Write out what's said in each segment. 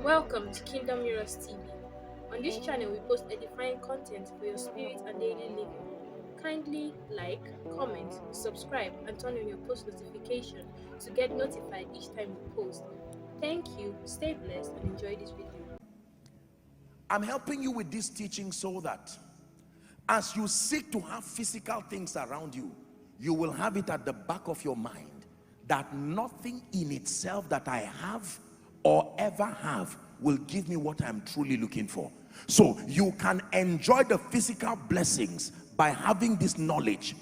Welcome to Kingdom Mirrors TV. On this channel, we post edifying content for your spirit and daily living. Kindly like, comment, subscribe, and turn on your post notification to get notified each time we post. Thank you, stay blessed, and enjoy this video. I'm helping you with this teaching so that as you seek to have physical things around you, you will have it at the back of your mind that nothing in itself that I have or ever have will give me what I'm truly looking for. So you can enjoy the physical blessings by having this knowledge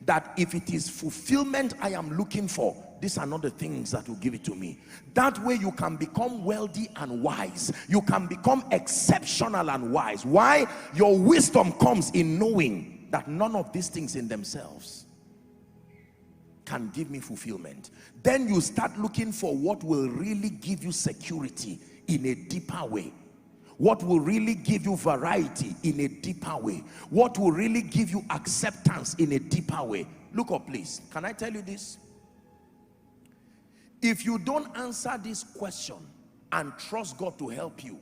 that if it is fulfillment I am looking for, these are not the things that will give it to me. That way you can become wealthy and wise. You can become exceptional and wise. Why? Your wisdom comes in knowing that none of these things in themselves can give me fulfillment. Then you start looking for what will really give you security in a deeper way. What will really give you variety in a deeper way. What will really give you acceptance in a deeper way. Look up, please. Can I tell you this? If you don't answer this question and trust God to help you,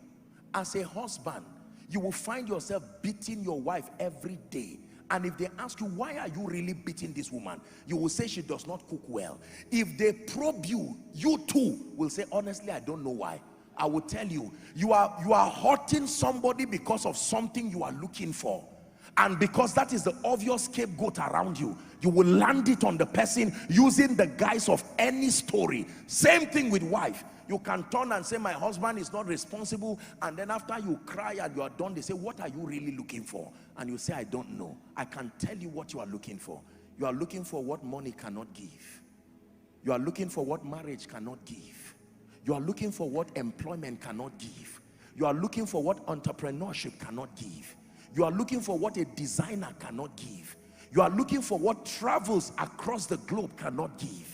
as a husband, you will find yourself beating your wife every day. And if they ask you, why are you really beating this woman? You will say she does not cook well. If they probe you, you too will say, honestly, I don't know why. I will tell you, you are hurting somebody because of something you are looking for. And because that is the obvious scapegoat around you, you will land it on the person using the guise of any story. Same thing with wife. You can turn and say, my husband is not responsible, and then after you cry and you are done, they say, what are you really looking for? And you say, I don't know. I can tell you what you are looking for. You are looking for what money cannot give. You are looking for what marriage cannot give. You are looking for what employment cannot give. You are looking for what entrepreneurship cannot give. You are looking for what a designer cannot give. You are looking for what travels across the globe cannot give.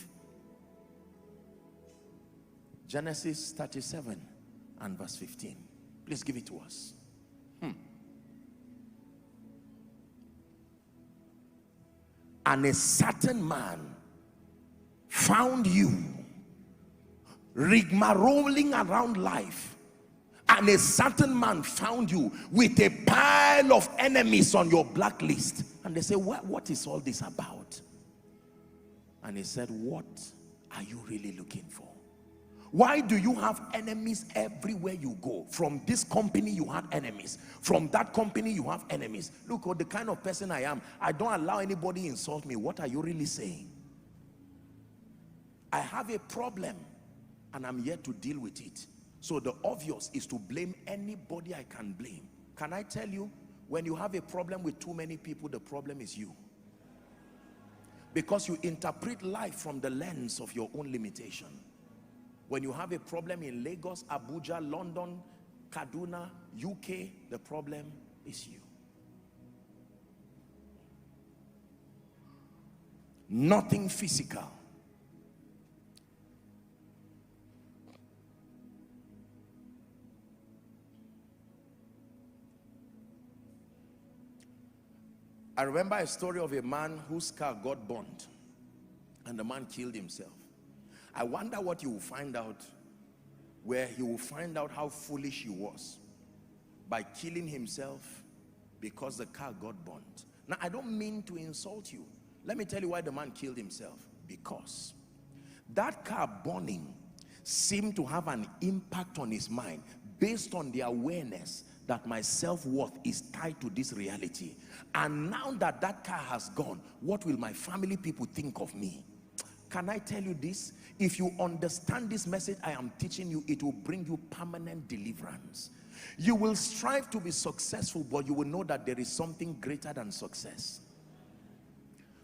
Genesis 37 and verse 15. Please give it to us. And a certain man found you rigmaroling around life, and a certain man found you with a pile of enemies on your blacklist, and they say, what is all this about? And he said, what are you really looking for? Why do you have enemies everywhere you go? From this company you have enemies, from that company you have enemies. Look what the kind of person I am. I don't allow anybody insult me. What are you really saying? I have a problem and I'm yet to deal with it. So the obvious is to blame anybody I can blame. Can I tell you, when you have a problem with too many people, the problem is you. Because you interpret life from the lens of your own limitation. When you have a problem in Lagos, Abuja, London, Kaduna, UK, the problem is you. Nothing physical. I remember a story of a man whose car got burnt and the man killed himself. I wonder what you will find out, where he will find out how foolish he was by killing himself because the car got burnt. Now, I don't mean to insult you. Let me tell you why the man killed himself. Because that car burning seemed to have an impact on his mind based on the awareness that my self-worth is tied to this reality. And now that that car has gone, what will my family people think of me? Can I tell you this? If you understand this message I am teaching you, it will bring you permanent deliverance. You will strive to be successful, but you will know that there is something greater than success.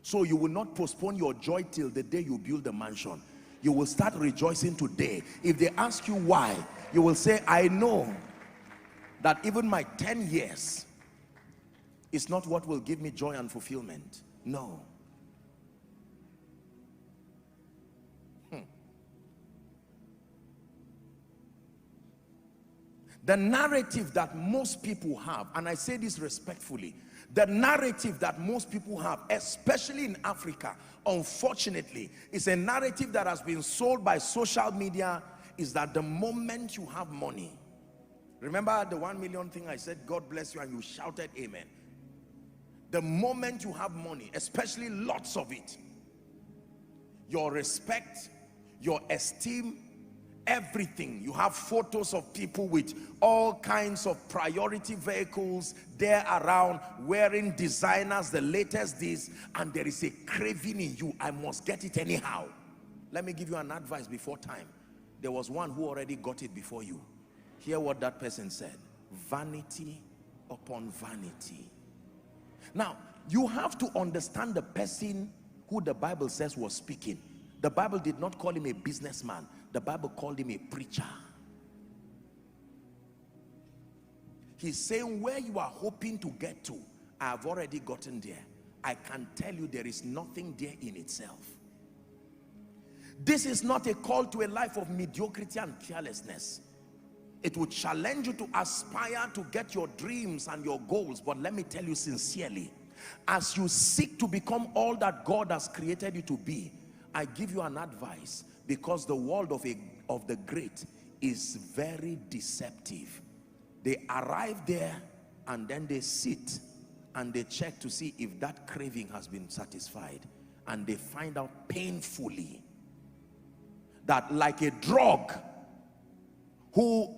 So you will not postpone your joy till the day you build the mansion. You will start rejoicing today. If they ask you why, you will say, I know that even my 10 years is not what will give me joy and fulfillment. No. The narrative that most people have, and I say this respectfully, the narrative that most people have, especially in Africa, unfortunately, is a narrative that has been sold by social media is that the moment you have money, remember the 1 million thing I said, God bless you, and you shouted amen. The moment you have money, especially lots of it, your respect, your esteem, everything, you have photos of people with all kinds of priority vehicles there around, wearing designers, the latest this, and there is a craving in you, I must get it anyhow. Let me give you an advice before time. There was one who already got it before you. Hear what that person said: vanity upon vanity. Now, you have to understand the person who the Bible says was speaking. The Bible did not call him a businessman. The Bible called him a preacher. He's saying, where you are hoping to get to, I have already gotten there. I can tell you there is nothing there in itself. This is not a call to a life of mediocrity and carelessness. It will challenge you to aspire to get your dreams and your goals. But let me tell you sincerely, as you seek to become all that God has created you to be, I give you an advice, because the world of the great is very deceptive. They arrive there and then they sit and they check to see if that craving has been satisfied, and they find out painfully that, like a drug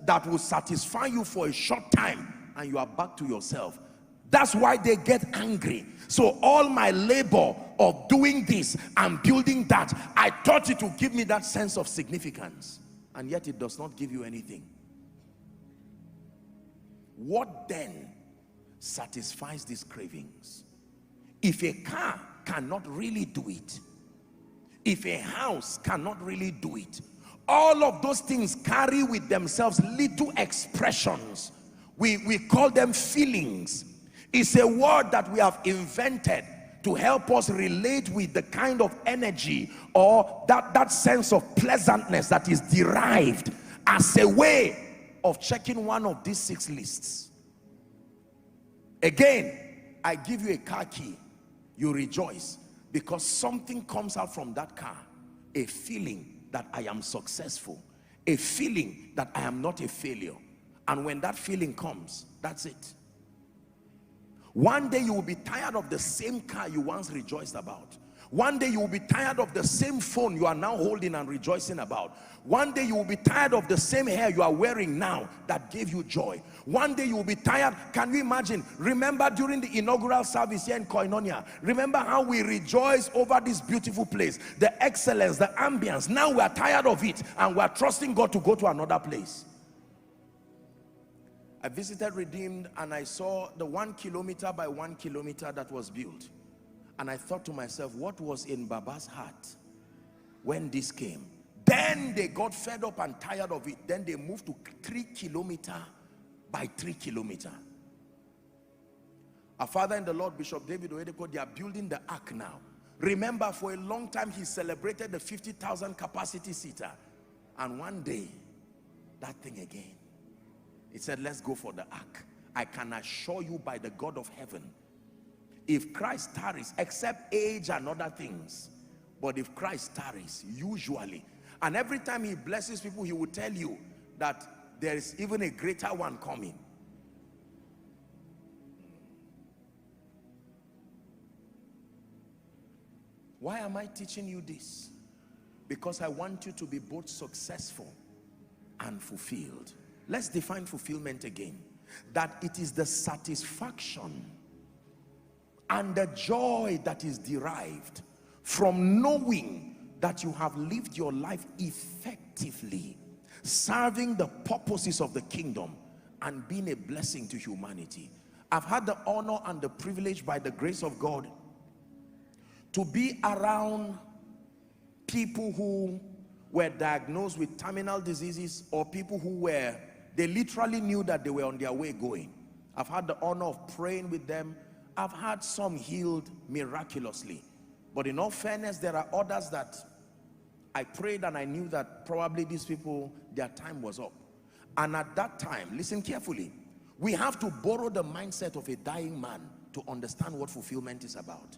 that will satisfy you for a short time and you are back to yourself. That's why they get angry. So all my labor of doing this and building that, I thought it would give me that sense of significance, and yet it does not give you anything. What then satisfies these cravings? If a car cannot really do it, if a house cannot really do it, all of those things carry with themselves little expressions. We call them feelings. It's a word that we have invented to help us relate with the kind of energy or that sense of pleasantness that is derived as a way of checking one of these 6 lists. Again, I give you a car key, you rejoice because something comes out from that car, a feeling that I am successful, a feeling that I am not a failure. And when that feeling comes, that's it. One day you will be tired of the same car you once rejoiced about. One day you will be tired of the same phone you are now holding and rejoicing about. One day you will be tired of the same hair you are wearing now that gave you joy. One day you will be tired. Can you imagine? Remember during the inaugural service here in Koinonia, remember how we rejoiced over this beautiful place, the excellence, the ambience. Now we are tired of it and we are trusting God to go to another place. I visited Redeemed and I saw the 1 kilometer by 1 kilometer that was built. And I thought to myself, what was in Baba's heart when this came? Then they got fed up and tired of it. Then they moved to 3 kilometer by 3 kilometer. Our father in the Lord, Bishop David Oyedepo, they are building the ark now. Remember, for a long time he celebrated the 50,000 capacity seater. And one day, that thing again. He said, let's go for the ark. I can assure you by the God of heaven, if Christ tarries, except age and other things, but if Christ tarries, usually, and every time he blesses people, he will tell you that there is even a greater one coming. Why am I teaching you this? Because I want you to be both successful and fulfilled. Let's define fulfillment again. That it is the satisfaction and the joy that is derived from knowing that you have lived your life effectively, serving the purposes of the kingdom and being a blessing to humanity. I've had the honor and the privilege, by the grace of God, to be around people who were diagnosed with terminal diseases, or people who they literally knew that they were on their way going. I've had the honor of praying with them. I've had some healed miraculously. But in all fairness, there are others that I prayed and I knew that probably these people, their time was up. And at that time, listen carefully, we have to borrow the mindset of a dying man to understand what fulfillment is about.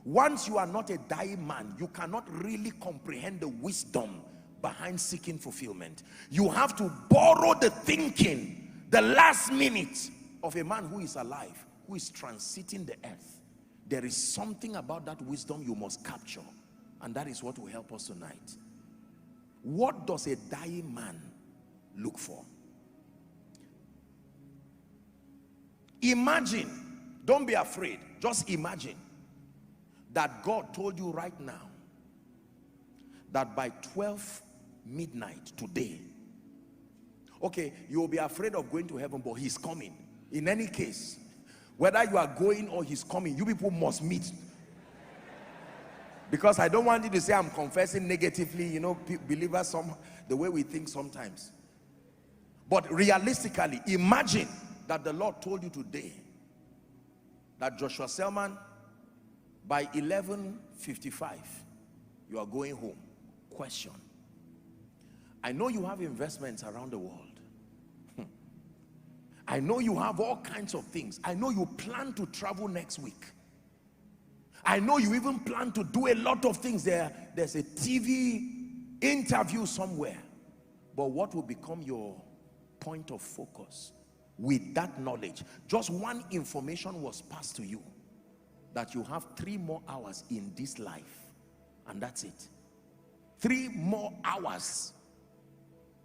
Once you are not a dying man, you cannot really comprehend the wisdom behind seeking fulfillment. You have to borrow the thinking, the last minute of a man who is alive, who is transiting the earth. There is something about that wisdom you must capture, and that is what will help us tonight. What does a dying man look for? Imagine, don't be afraid, just imagine that God told you right now that by 12 midnight today, okay, you'll be afraid of going to heaven, but he's coming. In any case, whether you are going or he's coming, you people must meet. Because I don't want you to say I'm confessing negatively, you know, believers, the way we think sometimes. But realistically, imagine that the Lord told you today that Joshua Selman, by 11:55, you are going home. Question. I know you have investments around the world. I know you have all kinds of things. I know you plan to travel next week. I know you even plan to do a lot of things there. There's a TV interview somewhere. But what will become your point of focus with that knowledge? Just one information was passed to you, that you have 3 more hours in this life, and that's it. 3 more hours.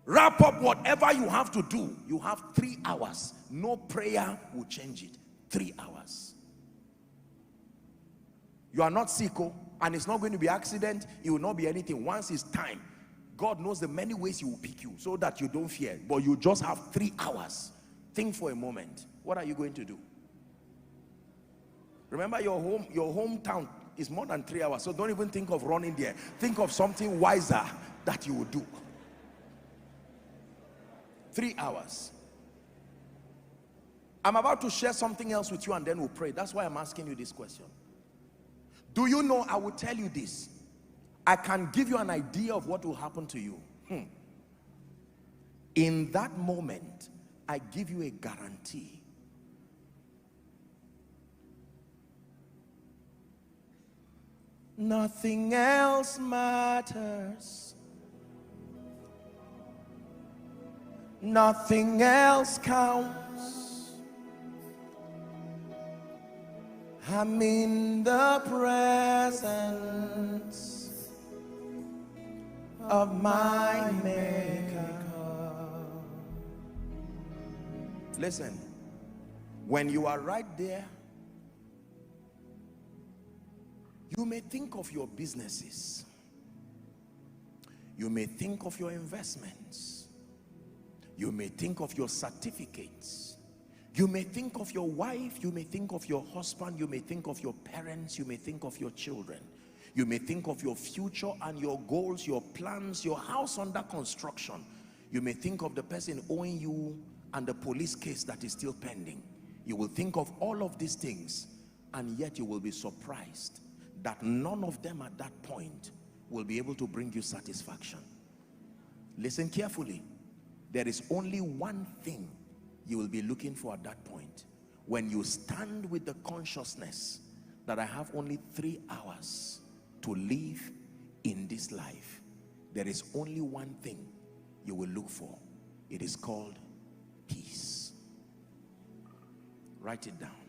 Wrap up whatever you have to do. You have 3 hours. No prayer will change it. 3 hours. You are not sick, and it's not going to be accident. It will not be anything. Once it's time, God knows the many ways he will pick you so that you don't fear. But you just have 3 hours. Think for a moment. What are you going to do? Remember, your hometown is more than 3 hours, so don't even think of running there. Think of something wiser that you will do. 3 hours. I'm about to share something else with you, and then we'll pray. That's why I'm asking you this question. Do you know, I will tell you this, I can give you an idea of what will happen to you. In that moment, I give you a guarantee. Nothing else matters. Nothing else counts. I'm in the presence of my Maker. Listen, when you are right there, you may think of your businesses. You may think of your investments. You may think of your certificates. You may think of your wife. You may think of your husband. You may think of your parents. You may think of your children. You may think of your future and your goals, your plans, your house under construction. You may think of the person owing you and the police case that is still pending. You will think of all of these things, and yet you will be surprised that none of them at that point will be able to bring you satisfaction. Listen carefully. There is only one thing you will be looking for at that point. When you stand with the consciousness that I have only 3 hours to live in this life, there is only one thing you will look for. It is called peace. Write it down.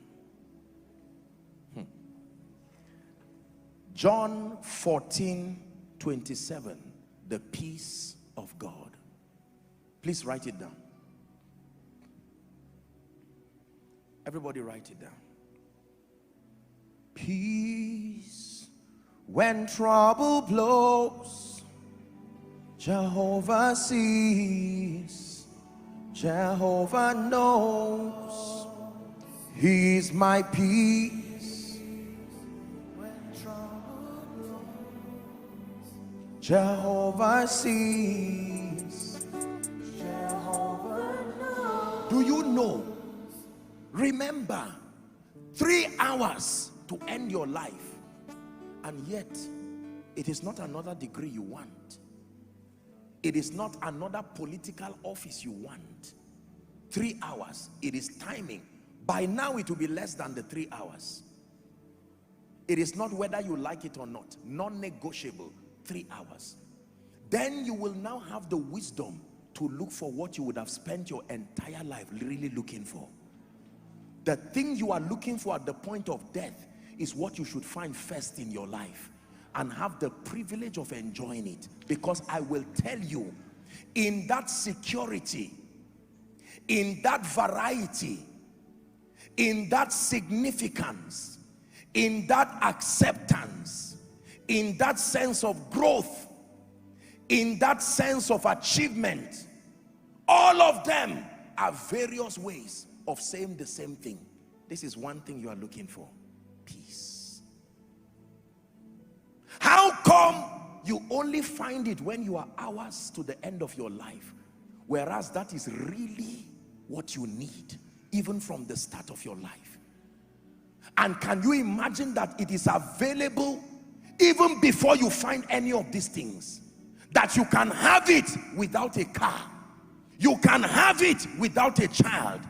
John 14:27, the peace of God. Please write it down. Everybody write it down. Peace when trouble blows, Jehovah sees, Jehovah knows, He's my peace. When trouble blows, Jehovah sees, Jehovah knows. Do you know? Remember, 3 hours to end your life, and yet it is not another degree you want. It is not another political office you want. 3 hours, it is timing. By now it will be less than the 3 hours. It is not whether you like it or not. Non-negotiable. 3 hours. then you will now have the wisdom to look for what you would have spent your entire life really looking for. The thing you are looking for at the point of death is what you should find first in your life and have the privilege of enjoying it. Because I will tell you, in that security, in that variety, in that significance, in that acceptance, in that sense of growth, in that sense of achievement, all of them are various ways of saying the same thing. This is one thing you are looking for: peace. How come you only find it when you are hours to the end of your life, whereas that is really what you need even from the start of your life? And can you imagine that it is available even before you find any of these things? That you can have it without a car, you can have it without a child,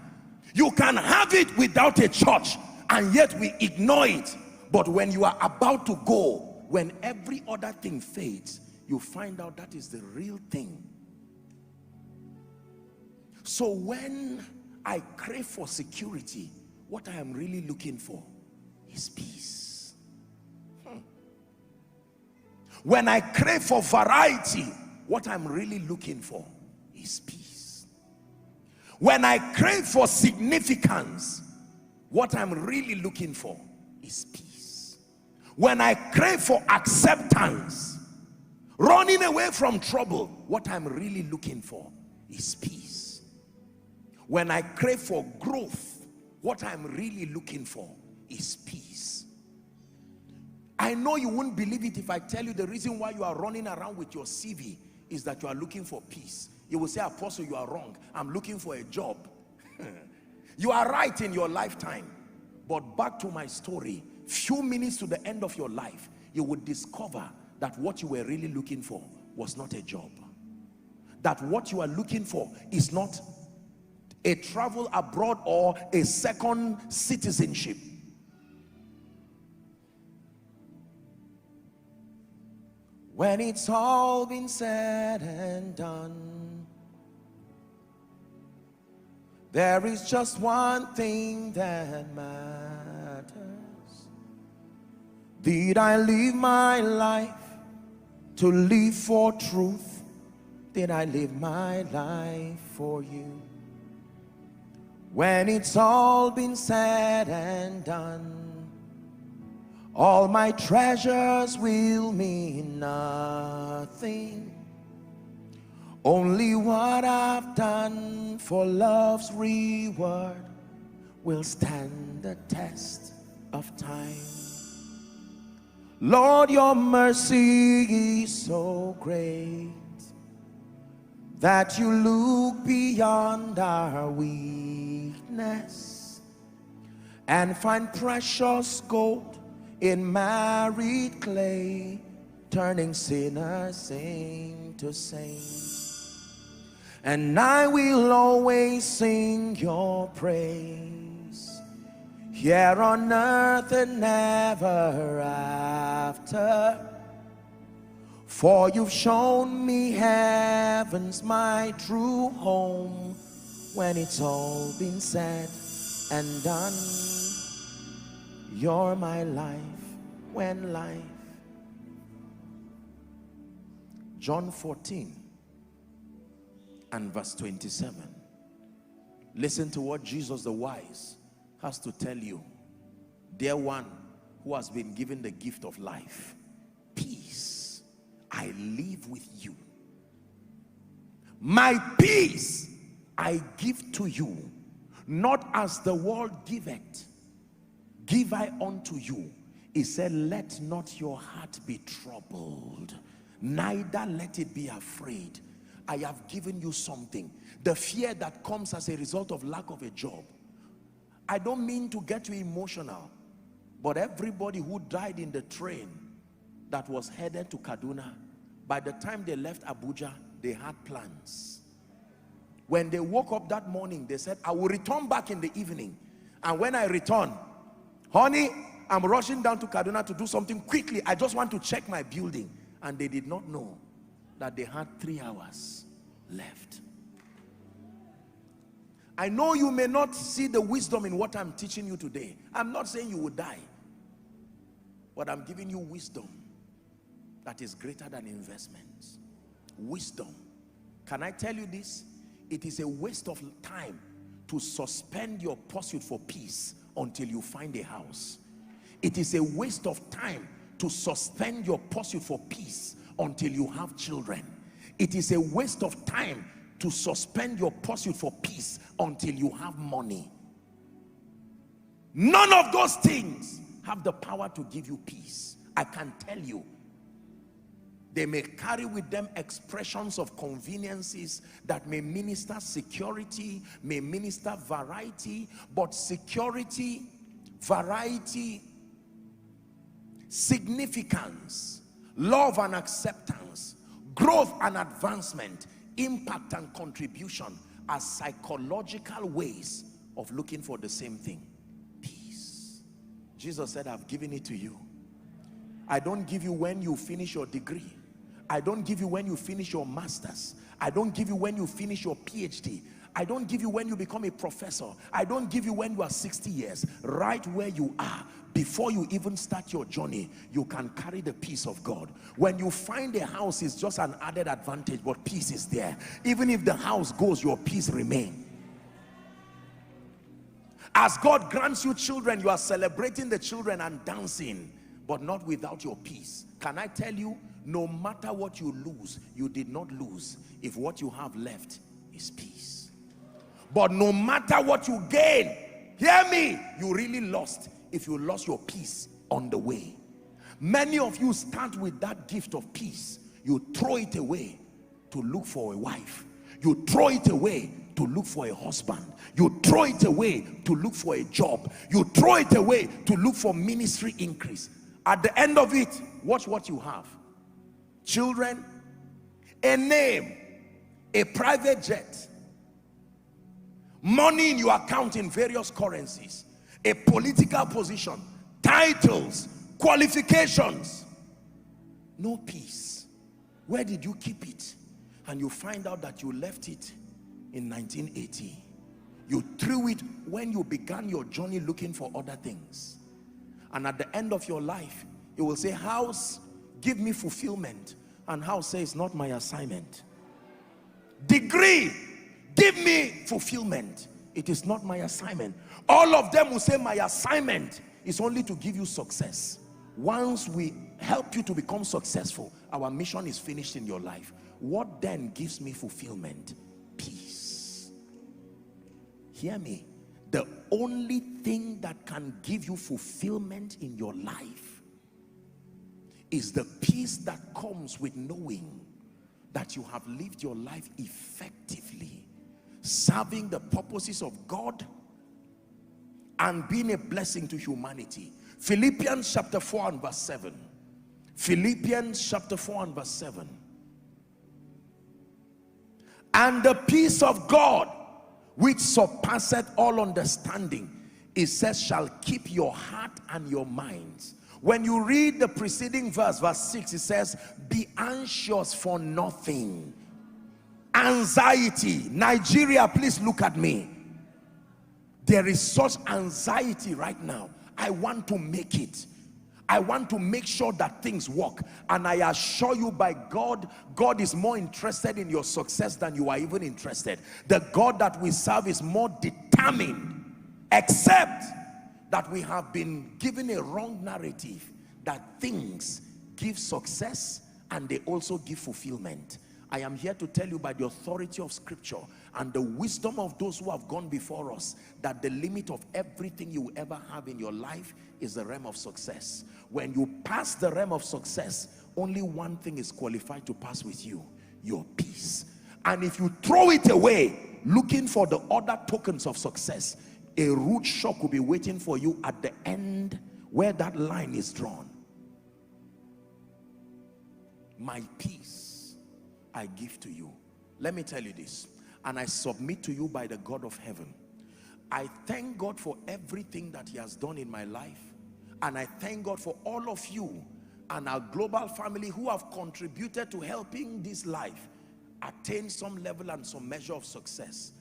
you can have it without a church, and yet we ignore it. But when you are about to go, when every other thing fades, you find out that is the real thing. So when I crave for security, what I am really looking for is peace. When I crave for variety, what I'm really looking for is peace. When I crave for significance, what I'm really looking for is peace. When I crave for acceptance, running away from trouble, what I'm really looking for is peace. When I crave for growth, what I'm really looking for is peace. I know you won't believe it if I tell you the reason why you are running around with your CV is that you are looking for peace. You will say, Apostle, you are wrong. I'm looking for a job. You are right in your lifetime. But back to my story, few minutes to the end of your life, you would discover that what you were really looking for was not a job. That what you are looking for is not a travel abroad or a second citizenship. When it's all been said and done, there is just one thing that matters. Did I live my life to live for truth? Did I live my life for you? When it's all been said and done, all my treasures will mean nothing. Only what I've done for love's reward will stand the test of time. Lord, your mercy is so great that you look beyond our weakness and find precious gold in married clay, turning sinners into saints. And I will always sing your praise, here on earth and ever after. For you've shown me heaven's my true home. When it's all been said and done, you're my life when life. John 14 and verse 27. Listen to what Jesus the wise has to tell you. Dear one who has been given the gift of life, peace I live with you. My peace I give to you, not as the world giveth, give I unto you. He said, let not your heart be troubled, neither let it be afraid. I have given you something. The fear that comes as a result of lack of a job. I don't mean to get you emotional, but everybody who died in the train that was headed to Kaduna, by the time they left Abuja, they had plans. When they woke up that morning, they said, I will return back in the evening. And when I return, honey, I'm rushing down to Kaduna to do something quickly. I just want to check my building. And they did not know that they had 3 hours left. I know you may not see the wisdom in what I'm teaching you today. I'm not saying you will die, but I'm giving you wisdom that is greater than investments. Wisdom. Can I tell you this? It is a waste of time to suspend your pursuit for peace until you find a house. It is a waste of time to suspend your pursuit for peace until you have children. It is a waste of time to suspend your pursuit for peace until you have money. None of those things have the power to give you peace. I can tell you. They may carry with them expressions of conveniences that may minister security, may minister variety, but security, variety, significance, love and acceptance, growth and advancement, impact and contribution are psychological ways of looking for the same thing, peace. Jesus said, I've given it to you. I don't give you when you finish your degree. I don't give you when you finish your master's. I don't give you when you finish your PhD. I don't give you when you become a professor. I don't give you when you are 60 years. Right where you are, before you even start your journey, you can carry the peace of God. When you find a house, it's just an added advantage, but peace is there. Even if the house goes, your peace remains. As God grants you children, you are celebrating the children and dancing, but not without your peace. Can I tell you, no matter what you lose, you did not lose if what you have left is peace. But no matter what you gain, hear me, you really lost if you lost your peace on the way. Many of you start with that gift of peace. You throw it away to look for a wife. You throw it away to look for a husband. You throw it away to look for a job. You throw it away to look for ministry increase. At the end of it, watch what you have. Children, a name, a private jet, money in your account in various currencies, a political position, titles, qualifications, no peace. Where did you keep it? And you find out that you left it in 1980. You threw it when you began your journey looking for other things. And at the end of your life, you will say, house, give me fulfillment. And house says, not my assignment. Degree, give me fulfillment. It is not my assignment. All of them will say, my assignment is only to give you success. Once we help you to become successful, our mission is finished in your life. What then gives me fulfillment? Peace. Hear me. The only thing that can give you fulfillment in your life is the peace that comes with knowing that you have lived your life effectively, serving the purposes of God and being a blessing to humanity. Philippians chapter 4 and verse 7. Philippians chapter 4 and verse 7. And the peace of God, which surpasseth all understanding, it says, shall keep your heart and your minds. When you read the preceding verse, verse 6, it says, be anxious for nothing. Anxiety. Nigeria, please look at me. There is such anxiety right now. I want to make it. I want to make sure that things work. And I assure you, by God, God is more interested in your success than you are even interested. The God that we serve is more determined, except that we have been given a wrong narrative that things give success and they also give fulfillment. I am here to tell you by the authority of scripture and the wisdom of those who have gone before us, that the limit of everything you ever have in your life is the realm of success. When you pass the realm of success, only one thing is qualified to pass with you: your peace. And if you throw it away looking for the other tokens of success, a rude shock will be waiting for you at the end where that line is drawn. My peace I give to you. Let me tell you this, and I submit to you by the God of heaven. I thank God for everything that he has done in my life, and I thank God for all of you and our global family who have contributed to helping this life attain some level and some measure of success.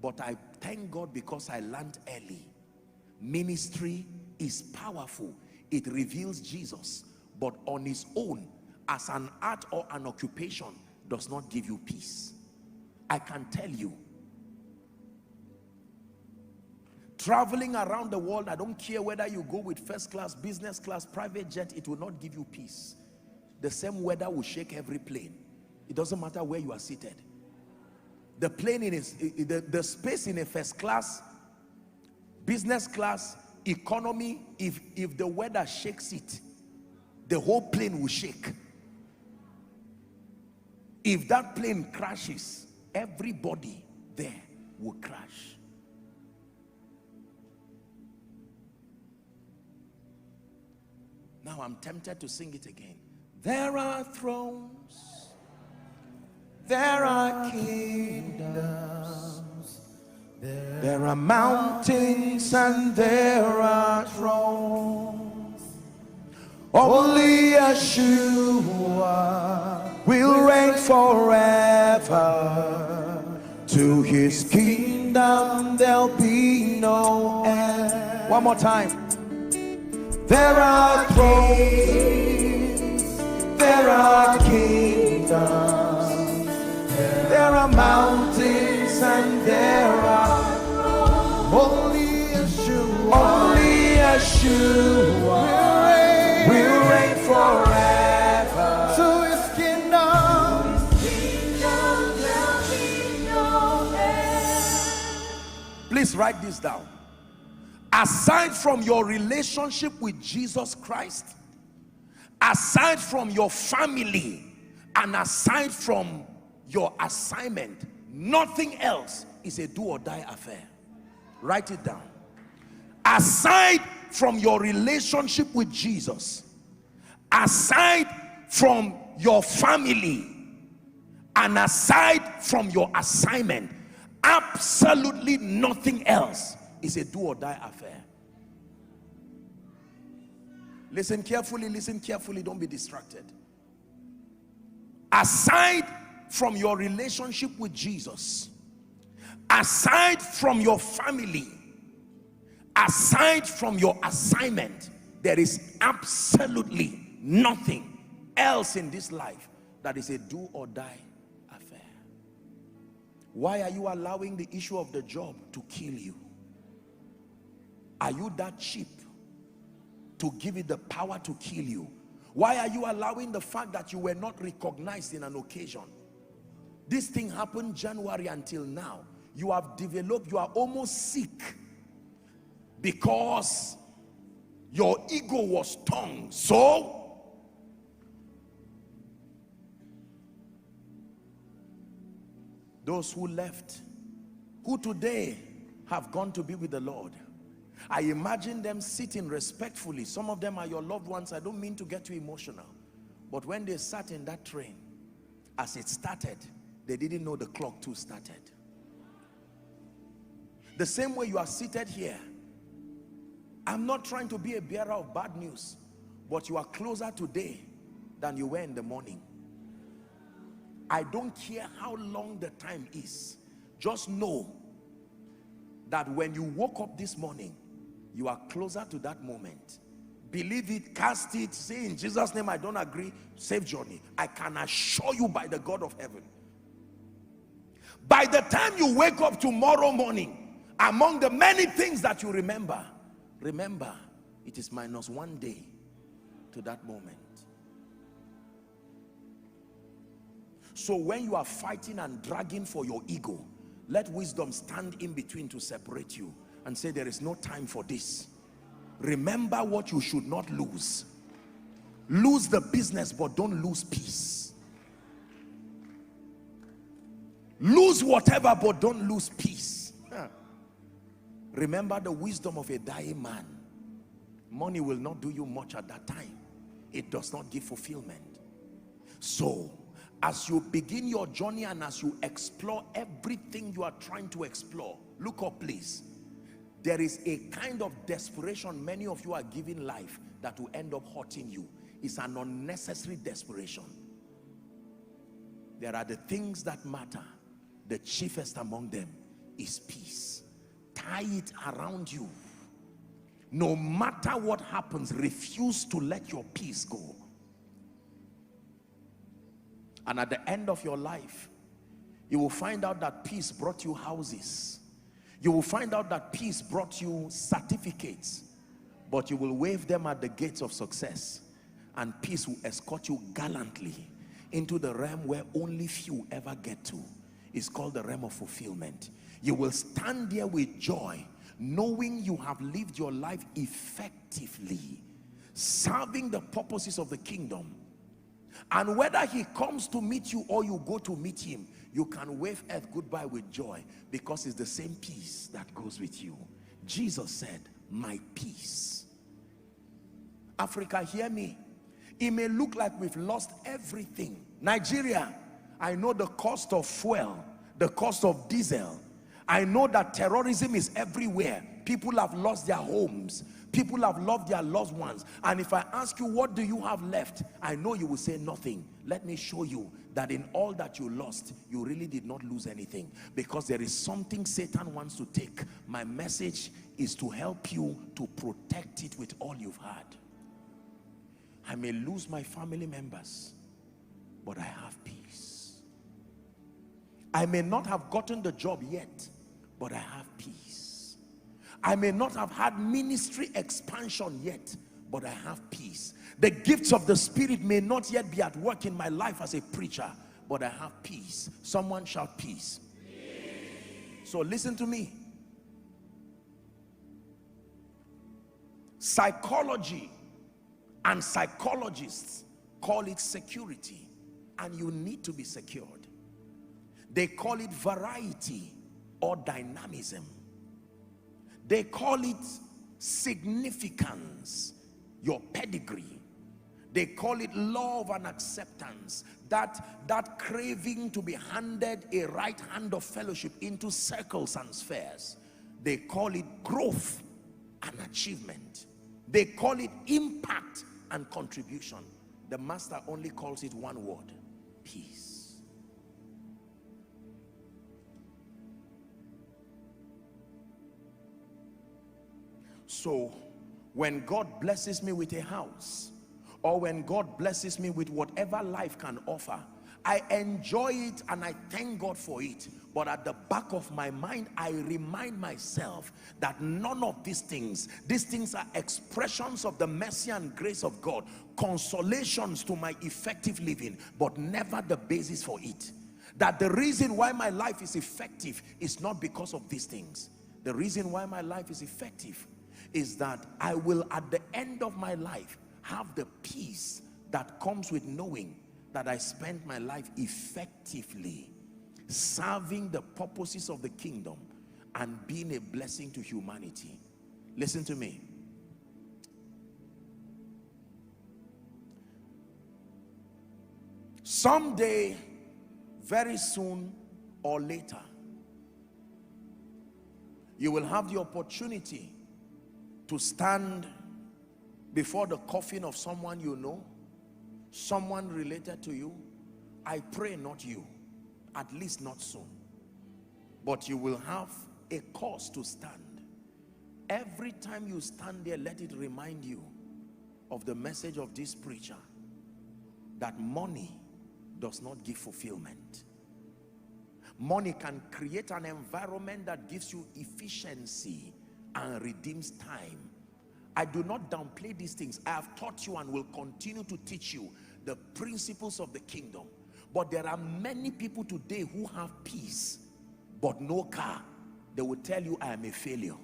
But I thank God because I learned early. Ministry is powerful. It reveals Jesus, but on its own, as an art or an occupation, does not give you peace. I can tell you, traveling around the world, I don't care whether you go with first class, business class, private jet, it will not give you peace. The same weather will shake every plane. It doesn't matter where you are seated. The plane the space in a first class, business class, economy, if the weather shakes it, the whole plane will shake. If that plane crashes, everybody there will crash. Now I'm tempted to sing it again. There are thrones, there are kingdoms, there are mountains and there are thrones. Only Yeshua will reign forever. To his kingdom there'll be no end. One more time. There are thrones, there are kingdoms, there are mountains and there are only Yeshua will reign forever. To his kingdom there'll be no end. Please write this down. Aside from your relationship with Jesus Christ, aside from your family, and aside from your assignment, nothing else is a do or die affair. Write it down. Aside from your relationship with Jesus, aside from your family, and aside from your assignment, absolutely nothing else is a do or die affair. Listen carefully, don't be distracted. Aside from your relationship with Jesus, aside from your family, aside from your assignment, there is absolutely nothing else in this life that is a do or die affair. Why are you allowing the issue of the job to kill you? Are you that cheap to give it the power to kill you? Why are you allowing the fact that you were not recognized in an occasion? This thing happened January until now. You have developed, you are almost sick because your ego was torn. So those who left, who today have gone to be with the Lord, I imagine them sitting respectfully. Some of them are your loved ones. I don't mean to get too emotional, but when they sat in that train, as it started, they didn't know the clock too started. The same way you are seated here, I'm not trying to be a bearer of bad news, but you are closer today than you were in the morning. I don't care how long the time is. Just know that when you woke up this morning, you are closer to that moment. Believe it, cast it, say in Jesus' name, I don't agree, safe journey. I can assure you by the God of heaven, by the time you wake up tomorrow morning, among the many things that you remember, it is -1 day to that moment. So when you are fighting and dragging for your ego, let wisdom stand in between to separate you and say, there is no time for this. Remember what you should not lose. Lose the business, but don't lose peace. Lose whatever, but don't lose peace. Remember the wisdom of a dying man. Money will not do you much at that time. It does not give fulfillment. So as you begin your journey and as you explore everything you are trying to explore, look up please. There is a kind of desperation many of you are giving life that will end up hurting you. is an unnecessary desperation. There are the things that matter. The chiefest among them is peace. Tie it around you. No matter what happens, refuse to let your peace go. And at the end of your life, you will find out that peace brought you houses. You will find out that peace brought you certificates. But you will wave them at the gates of success. And peace will escort you gallantly into the realm where only few ever get to. It's called the realm of fulfillment. You will stand there with joy, knowing you have lived your life effectively, serving the purposes of the kingdom. And whether he comes to meet you or you go to meet him, you can wave earth goodbye with joy, because it's the same peace that goes with you. Jesus said, my peace. Africa, hear me. It may look like we've lost everything. Nigeria, I know the cost of fuel, the cost of diesel. I know that terrorism is everywhere. People have lost their homes. People have lost their loved ones. And if I ask you, what do you have left? I know you will say nothing. Let me show you that in all that you lost, you really did not lose anything. Because there is something Satan wants to take. My message is to help you to protect it with all you've had. I may lose my family members, but I have peace. I may not have gotten the job yet, but I have peace. I may not have had ministry expansion yet, but I have peace. The gifts of the Spirit may not yet be at work in my life as a preacher, but I have peace. Someone shout peace. Peace. So listen to me. Psychology and psychologists call it security, and you need to be secured. They call it variety or dynamism. They call it significance, your pedigree. They call it love and acceptance, that craving to be handed a right hand of fellowship into circles and spheres. They call it growth and achievement. They call it impact and contribution. The master only calls it one word: peace. So when God blesses me with a house, or when God blesses me with whatever life can offer, I enjoy it and I thank God for it. But at the back of my mind, I remind myself that none of these things are expressions of the mercy and grace of God, consolations to my effective living, but never the basis for it. That the reason why my life is effective is not because of these things. The reason why my life is effective is that I will, at the end of my life, have the peace that comes with knowing that I spent my life effectively serving the purposes of the kingdom and being a blessing to humanity. Listen to me. Someday, very soon or later, you will have the opportunity to stand before the coffin of someone you know, someone related to you. I pray not you, at least not soon, but you will have a cause to stand. Every time you stand there, let it remind you of the message of this preacher, that money does not give fulfillment. Money can create an environment that gives you efficiency and redeems time. I do not downplay these things. I have taught you and will continue to teach you the principles of the kingdom. But there are many people today who have peace but no car. They will tell you, I am a failure.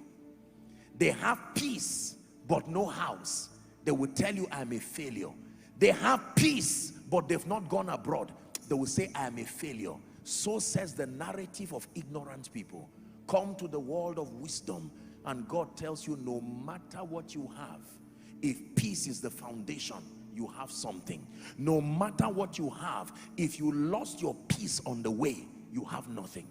They have peace but no house. They will tell you, I am a failure. They have peace but they've not gone abroad. They will say, I am a failure. So says the narrative of ignorant people. Come to the world of wisdom, and God tells you, no matter what you have, if peace is the foundation, you have something. No matter what you have, if you lost your peace on the way, you have nothing.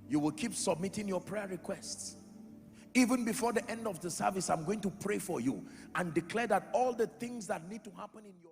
You will keep submitting your prayer requests. Even before the end of the service, I'm going to pray for you and declare that all the things that need to happen in your